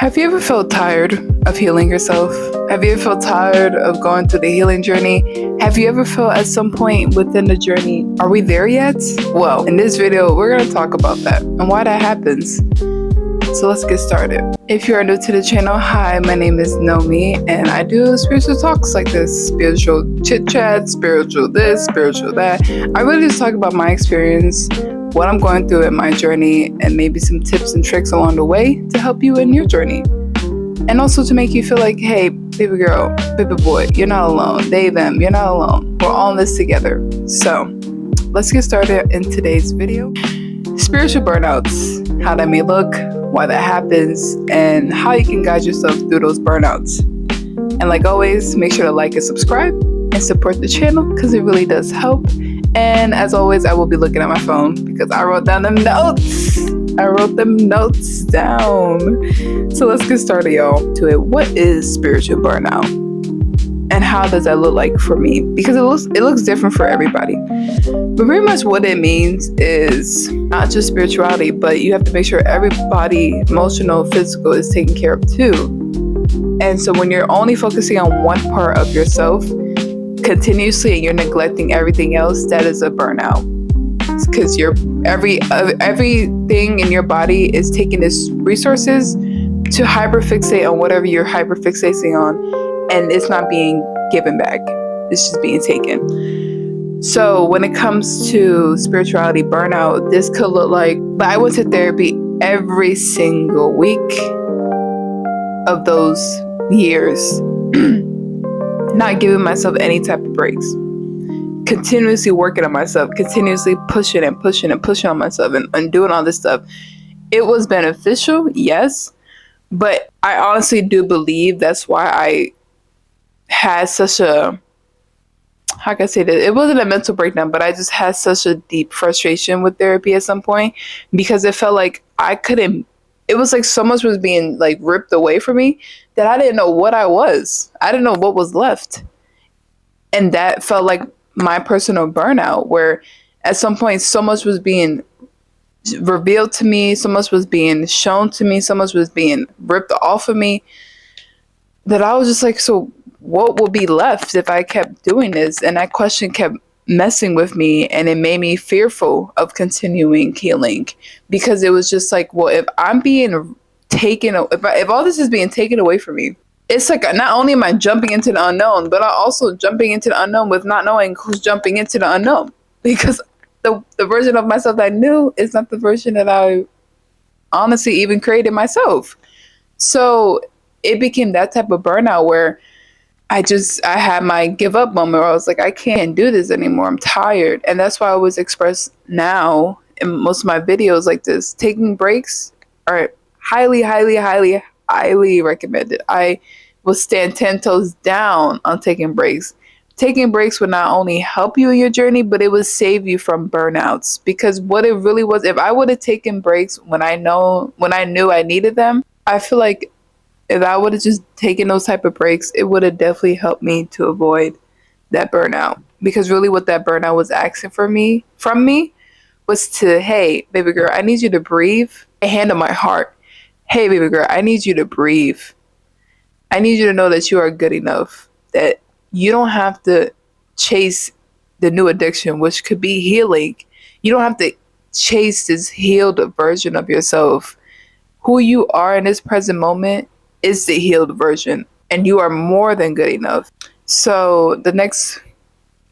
Have you ever felt tired of healing yourself? Have you ever felt tired of going through the healing journey? Have you ever felt at some point within the journey, are we there yet? Well, in this video, we're going to talk about that and why that happens. So let's get started. If you are new to the channel, hi, my name is Nomi, and I do spiritual talks like this, spiritual chit chat, spiritual this, spiritual that. I really just talk about my experience, what I'm going through in my journey, and maybe some tips and tricks along the way to help you in your journey. And also to make you feel like, hey, baby girl, baby boy, you're not alone. They, them, you're not alone. We're all in this together. So let's get started in today's video. Spiritual burnouts, how that may look, why that happens, and how you can guide yourself through those burnouts. And like always, make sure to like and subscribe and support the channel because it really does help. And as always, I will be looking at my phone because I wrote down them notes. I wrote them notes down. So let's get started, y'all, to it. What is spiritual burnout? And how does that look like for me? Because it looks different for everybody. But pretty much what it means is not just spirituality, but you have to make sure everybody, emotional, physical, is taken care of too. And so when you're only focusing on one part of yourself continuously and you're neglecting everything else, that is a burnout. Because everything in your body is taking its resources to hyperfixate on whatever you're hyperfixating on, and it's not being given back. It's just being taken. So when it comes to spirituality burnout, this could look like, but I went to therapy every single week of those years, not giving myself any type of breaks, continuously working on myself, continuously pushing on myself and doing all this stuff. It was beneficial, yes, but I honestly do believe that's why I had such a, how can I say that? It wasn't a mental breakdown, but I just had such a deep frustration with therapy at some point because it felt like I couldn't, it was like so much was being like ripped away from me that I didn't know what I was. I didn't know what was left. And that felt like my personal burnout, where at some point so much was being revealed to me, so much was being shown to me, so much was being ripped off of me, that I was just like, so what will be left if I kept doing this? And that question kept messing with me, and it made me fearful of continuing healing, because it was just like, well, if I'm being taken, if all this is being taken away from me, it's like not only am I jumping into the unknown, but I'm also jumping into the unknown with not knowing who's jumping into the unknown, because the version of myself that I knew is not the version that I honestly even created myself. So it became that type of burnout where I had my give up moment where I was like, I can't do this anymore. I'm tired. And that's why I always express now in most of my videos like this, taking breaks are highly, highly, highly, highly recommended. I will stand 10 toes down on taking breaks. Taking breaks would not only help you in your journey, but it would save you from burnouts. Because what it really was, if I would have taken breaks when I knew I needed them, I feel like if I would have just taken those type of breaks, it would have definitely helped me to avoid that burnout. Because really what that burnout was asking from me was to, hey, baby girl, I need you to breathe and handle my heart. Hey, baby girl, I need you to breathe. I need you to know that you are good enough, that you don't have to chase the new addiction, which could be healing. You don't have to chase this healed version of yourself. Who you are in this present moment is the healed version, and you are more than good enough. So the next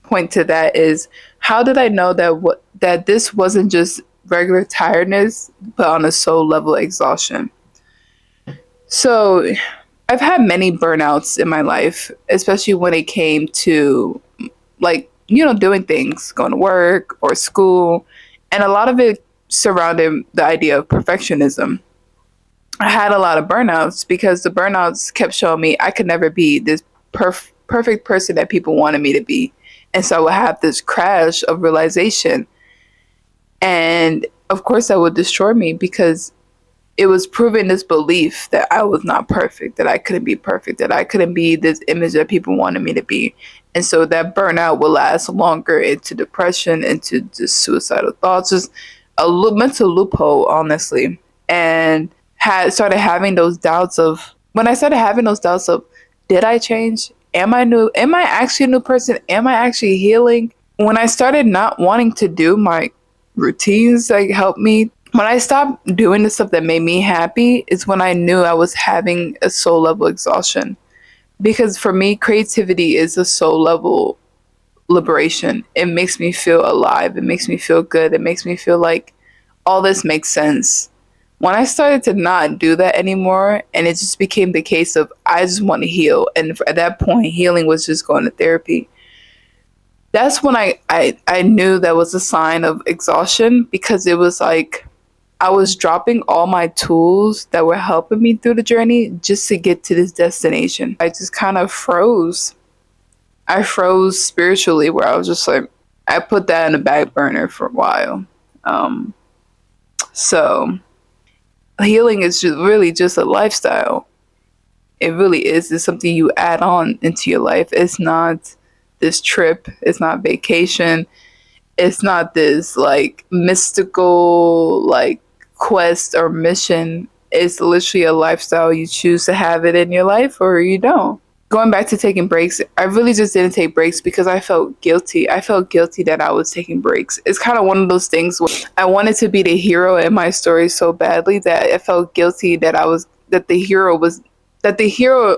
point to that is, how did I know that this wasn't just regular tiredness, but on a soul level exhaustion? So I've had many burnouts in my life, especially when it came to doing things, going to work or school. And a lot of it surrounded the idea of perfectionism. I had a lot of burnouts because the burnouts kept showing me I could never be this perfect person that people wanted me to be. And so I would have this crash of realization. And of course that would destroy me because it was proving this belief that I was not perfect, that I couldn't be perfect, that I couldn't be this image that people wanted me to be. And so that burnout will last longer into depression, into just suicidal thoughts, just a mental loophole, honestly. And started having those doubts of, did I change? Am I new? Am I actually a new person? Am I actually healing? When I started not wanting to do my routines that helped me, when I stopped doing the stuff that made me happy, is when I knew I was having a soul level exhaustion. Because for me, creativity is a soul level liberation. It makes me feel alive. It makes me feel good. It makes me feel like all this makes sense. When I started to not do that anymore, and it just became the case of I just want to heal, and at that point, healing was just going to therapy. That's when I knew that was a sign of exhaustion, because it was like I was dropping all my tools that were helping me through the journey just to get to this destination. I just kind of froze. I froze spiritually, where I was just like, I put that in the back burner for a while. So healing is just really just a lifestyle. It really is. It's something you add on into your life. It's not this trip. It's not vacation. It's not this like mystical like quest or mission. It's literally a lifestyle. You choose to have it in your life or you don't. Going back to taking breaks, I really just didn't take breaks because I felt guilty. I felt guilty that I was taking breaks. It's kind of one of those things where I wanted to be the hero in my story so badly that I felt guilty that the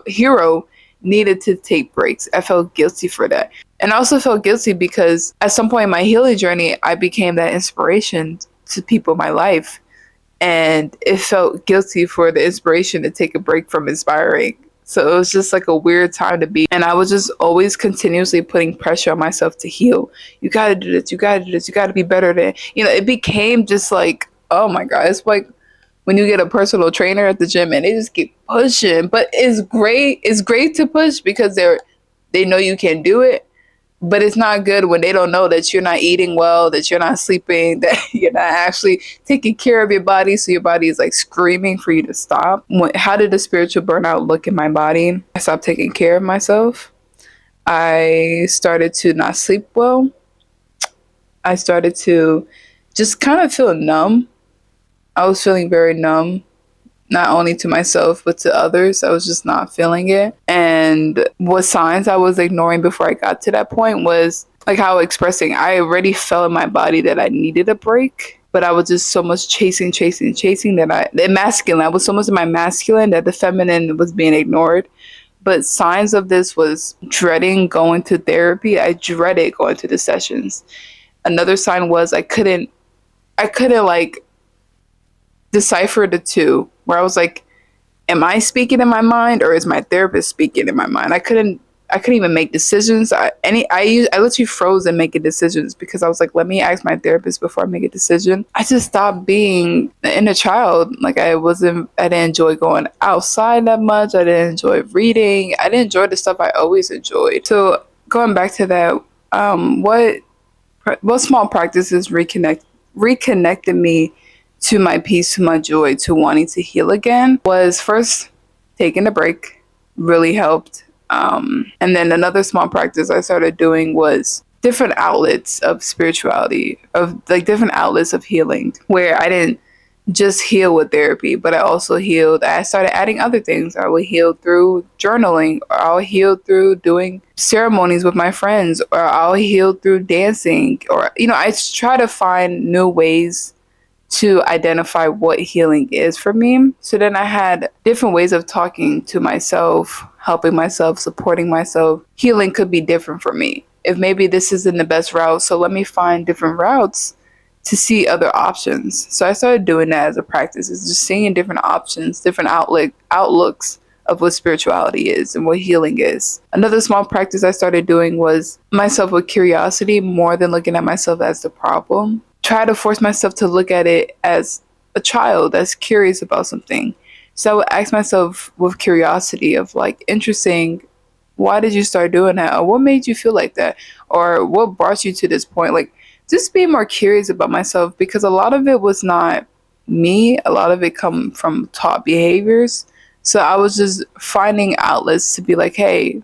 hero needed to take breaks. I felt guilty for that. And I also felt guilty because at some point in my healing journey, I became that inspiration to people in my life. And it felt guilty for the inspiration to take a break from inspiring. So it was just like a weird time to be. And I was just always continuously putting pressure on myself to heal. You got to do this. You got to do this. You got to be better than, it became just like, oh my God. It's like when you get a personal trainer at the gym and they just keep pushing. But it's great. It's great to push because they know you can do it. But it's not good when they don't know that you're not eating well, that you're not sleeping, that you're not actually taking care of your body. So your body is like screaming for you to stop. How did the spiritual burnout look in my body? I stopped taking care of myself. I started to not sleep well. I started to just kind of feel numb. I was feeling very numb, not only to myself, but to others. I was just not feeling it. And what signs I was ignoring before I got to that point was like how expressing, I already felt in my body that I needed a break, but I was just so much chasing that I was so much in my masculine that the feminine was being ignored. But signs of this was dreading going to therapy. I dreaded going to the sessions. Another sign was I couldn't like decipher the two, where I was like, am I speaking in my mind or is my therapist speaking in my mind? I couldn't even make decisions. I literally froze in making decisions because I was like, let me ask my therapist before I make a decision. I just stopped being the inner child. Like I didn't enjoy going outside that much. I didn't enjoy reading. I didn't enjoy the stuff I always enjoyed. So going back to that, what small practices reconnected me to my peace, to my joy, to wanting to heal again was first taking a break really helped. And then another small practice I started doing was different outlets of spirituality, of like different outlets of healing, where I didn't just heal with therapy, but I also healed. I started adding other things. I would heal through journaling, or I'll heal through doing ceremonies with my friends, or I'll heal through dancing, or, I try to find new ways to identify what healing is for me. So then I had different ways of talking to myself, helping myself, supporting myself. Healing could be different for me. If maybe this isn't the best route, so let me find different routes to see other options. So I started doing that as a practice, is just seeing different options, different outlooks of what spirituality is and what healing is. Another small practice I started doing was myself with curiosity more than looking at myself as the problem. Try to force myself to look at it as a child that's curious about something. So I would ask myself with curiosity of like, interesting, why did you start doing that? Or what made you feel like that? Or what brought you to this point? Like, just being more curious about myself, because a lot of it was not me. A lot of it come from taught behaviors. So I was just finding outlets to be like, hey,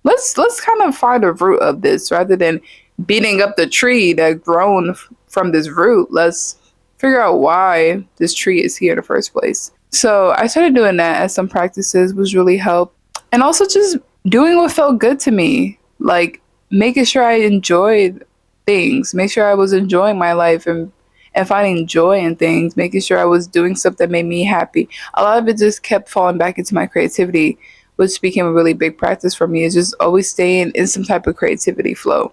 let's kind of find a root of this rather than beating up the tree that grown from this root. Let's figure out why this tree is here in the first place. So I started doing that, as some practices was really helped. And also just doing what felt good to me. Like making sure I enjoyed things, make sure I was enjoying my life and finding joy in things, making sure I was doing stuff that made me happy. A lot of it just kept falling back into my creativity, which became a really big practice for me, is just always staying in some type of creativity flow,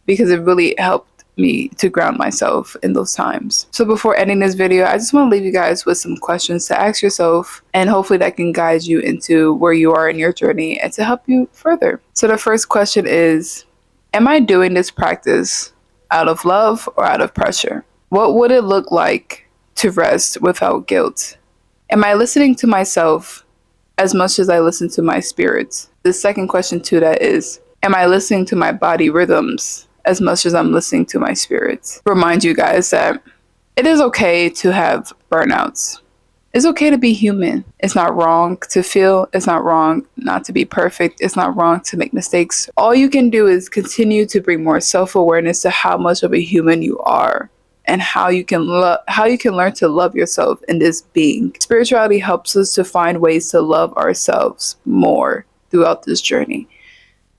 because it really helped me to ground myself in those times. So before ending this video, I just want to leave you guys with some questions to ask yourself, and hopefully that can guide you into where you are in your journey and to help you further. So the first question is, am I doing this practice out of love or out of pressure? What would it look like to rest without guilt? Am I listening to myself as much as I listen to my spirit? The second question to that is, am I listening to my body rhythms as much as I'm listening to my spirit? Remind you guys that it is okay to have burnouts. It's okay to be human. It's not wrong to feel. It's not wrong not to be perfect. It's not wrong to make mistakes. All you can do is continue to bring more self-awareness to how much of a human you are, and how you can learn to love yourself in this being. Spirituality helps us to find ways to love ourselves more throughout this journey.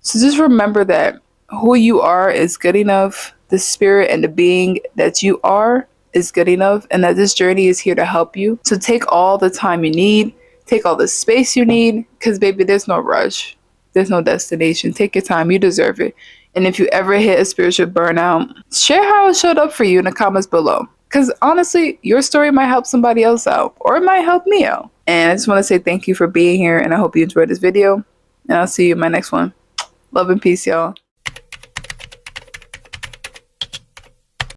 So just remember that who you are is good enough. The spirit and the being that you are is good enough, and that this journey is here to help you. So take all the time you need, take all the space you need, because baby, there's no rush. There's no destination. Take your time. You deserve it. And if you ever hit a spiritual burnout, share how it showed up for you in the comments below. Because honestly, your story might help somebody else out, or it might help me out. And I just want to say thank you for being here, and I hope you enjoyed this video. And I'll see you in my next one. Love and peace, y'all.